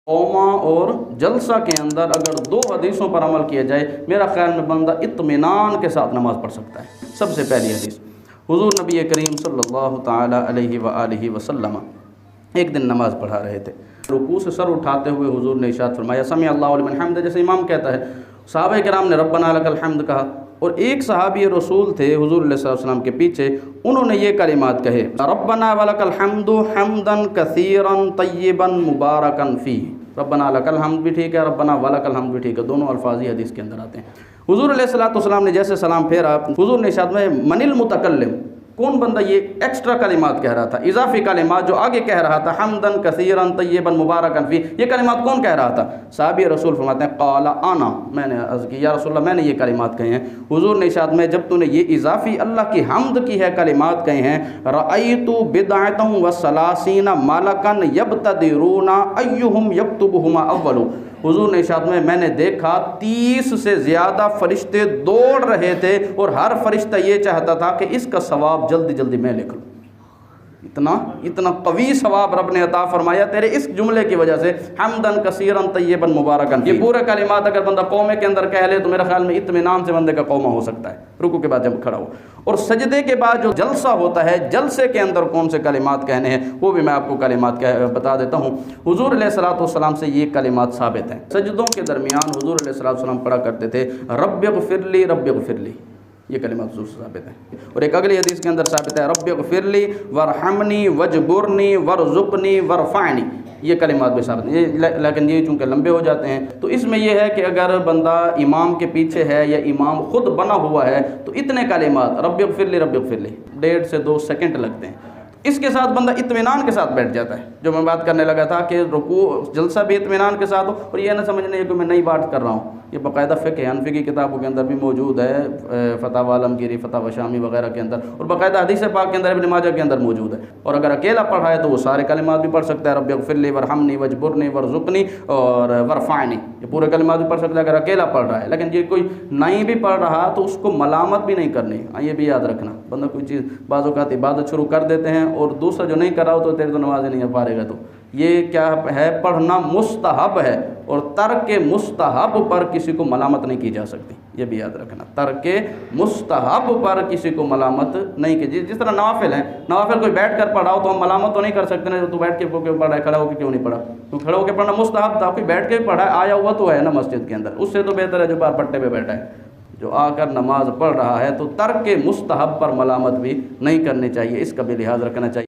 Comma और जलसा के अंदर अगर दो हदीसों पर अमल किया जाए, मेरा ख्याल में बंदा इत्मीनान के साथ नमाज़ पढ़ सकता है। सबसे पहली हदीस, हुज़ूर नबी करीम सल्लल्लाहु ताला अलैहि व आलिहि वसल्लम एक दिन नमाज़ पढ़ा रहे थे। रुकू से सर उठाते हुए हुज़ूर ने इरशाद फरमाया, समी अल्लाहु लिमन हम्द, जैसे इमाम कहता है। सहाबा किराम ने रब्बना लकल हम्द कहा, और एक सहाबी रसूल थे हुज़ूर सल्लल्लाहु अलैहि वसल्लम के पीछे, उन्होंने ये कलिमात कहे, रब्बना वलकल हम्दु हम्दन कसीरन तय्यिबन मुबारकन फ़ी। रब्बना लकल हम्द भी ठीक है, रब्बना वलकल हम्द भी ठीक है, दोनों अल्फाज ही हदीस के अंदर आते हैं। हुज़ूर सल्लल्लाहु अलैहि वसल्लम ने जैसे सलाम फेरा, हुज़ूर ने इरशाद में मनिल मुतकल्लिम, कौन बंदा ये एक्स्ट्रा कलिमात कह रहा था, इजाफी कलिमात जो आगे कह रहा था, हम्दन कसीरन तय्यिबन मुबारकन फ़ी, ये कलिमात कौन कह रहा था? साहबी रसूल फरमाते हैं, क़ाला आना, मैंने अर्ज़ की या रसूलल्लाह मैंने ये कलिमात कहे हैं। हुज़ूर ने इरशाद में, जब तूने ये इजाफी अल्लाह की हम्द की है कलिमात कहे हैं, रअयतु बिदअतन व सलासीना मलकन यब्तदिरूना अय्युहुम यक्तुबुहुमा अव्वलु। हुज़ूर ने इरशाद में, मैंने देखा 30 से ज़्यादा फरिश्ते दौड़ रहे थे और हर फरिश्ता ये चाहता था कि इसका सवाब जल्दी जल्दी मैं लिख लूँ। इतना कवी सवाब रब ने अता फरमाया तेरे इस जुमले की वजह से, हम्दन कसीरन तय्यबन मुबारकन। ये पूरे कलिमात अगर बंदा कौमे के अंदर कह ले तो मेरे ख्याल में इत्मीनान से बंदे का कौमा हो सकता है, रुकू के बाद जब खड़ा हो। और सजदे के बाद जो जलसा होता है, जलसे के अंदर कौन से कलिमात कहने हैं वो भी मैं आपको कलिमात बता देता हूँ। हुज़ूर अलैहिस्सलातु वस्सलाम से ये कलिमात साबित हैं। सजदों के दरमियान हुज़ूर अलैहिस्सलातु वस्सलाम पढ़ा करते थे, रब्बिग़फिरली रब्बिग़फिरली, ये कलिमात हुज़ूर से साबित है। और एक अगली हदीस के अंदर साबित है, रब्बिग़फिरली वरहमनी वजबुरनी वरज़ुक़नी वरफ़अनी, ये कलिमात भी साबित है। लेकिन ये चूँकि लंबे हो जाते हैं तो इसमें यह है कि अगर बंदा इमाम के पीछे है या इमाम खुद बना हुआ है तो इतने कलिमात रब्बिग़फिरली रब्बिग़फिरली 1.5 से 2 सेकंड लगते हैं। इसके साथ बंदा इत्मीनान के साथ बैठ जाता है। जो मैं बात करने लगा था कि रुकू जलसा भी इत्मीनान के साथ हो, और ये ना समझने कि मैं नई बात कर रहा हूँ, ये बाकायदा फ़िक़्ह हनफ़ी की किताबों के अंदर भी मौजूद है, फ़तावा आलमगीरी, फ़तावा शामी वगैरह के अंदर, और बाकायदा हदीस पाक के अंदर, इब्न माजा के अंदर मौजूद है। और अगर अकेला पढ़ा है तो वो सारे कलिमात भी पढ़ सकता है, रब्बिग़फिरली वरहमनी वजबुरनी वरज़ुक़नी और वरफ़अनी, ये पूरे कलिमात भी पढ़ सकता है अगर अकेला पढ़ रहा है। लेकिन ये कोई नहीं भी पढ़ रहा तो उसको मलामत भी नहीं करनी, ये भी याद रखना। बंदा कोई चीज़ बाज़ औक़ात इबादत शुरू कर देते हैं और दूसरा जो नहीं कर रहा हो तो तेरे तो नमाज़ नहीं पारेगा, तो ये क्या है, पढ़ना मुस्तहब है, और तर्क मुस्तहब पर किसी को मलामत नहीं की जा सकती, ये भी याद रखना। तर्क मुस्तहब पर किसी को मलामत नहीं की, जिस तरह नवाफिल हैं, नवाफिल कोई बैठ कर पढ़ाओ तो हम मलामत तो नहीं कर सकते ना, तो बैठ के पढ़ा है, खड़ा होकर क्यों नहीं पढ़ा, तो खड़ा होकर पढ़ना मुस्तहब था, कोई बैठ के पढ़ा आया हुआ तो है ना मस्जिद के अंदर, उससे तो बेहतर है जो बाहर पट्टे पे बैठा है, जो आकर नमाज पढ़ रहा है। तो तर्क मुस्तहब पर मलामत भी नहीं करनी चाहिए, इसका भी लिहाज रखना चाहिए।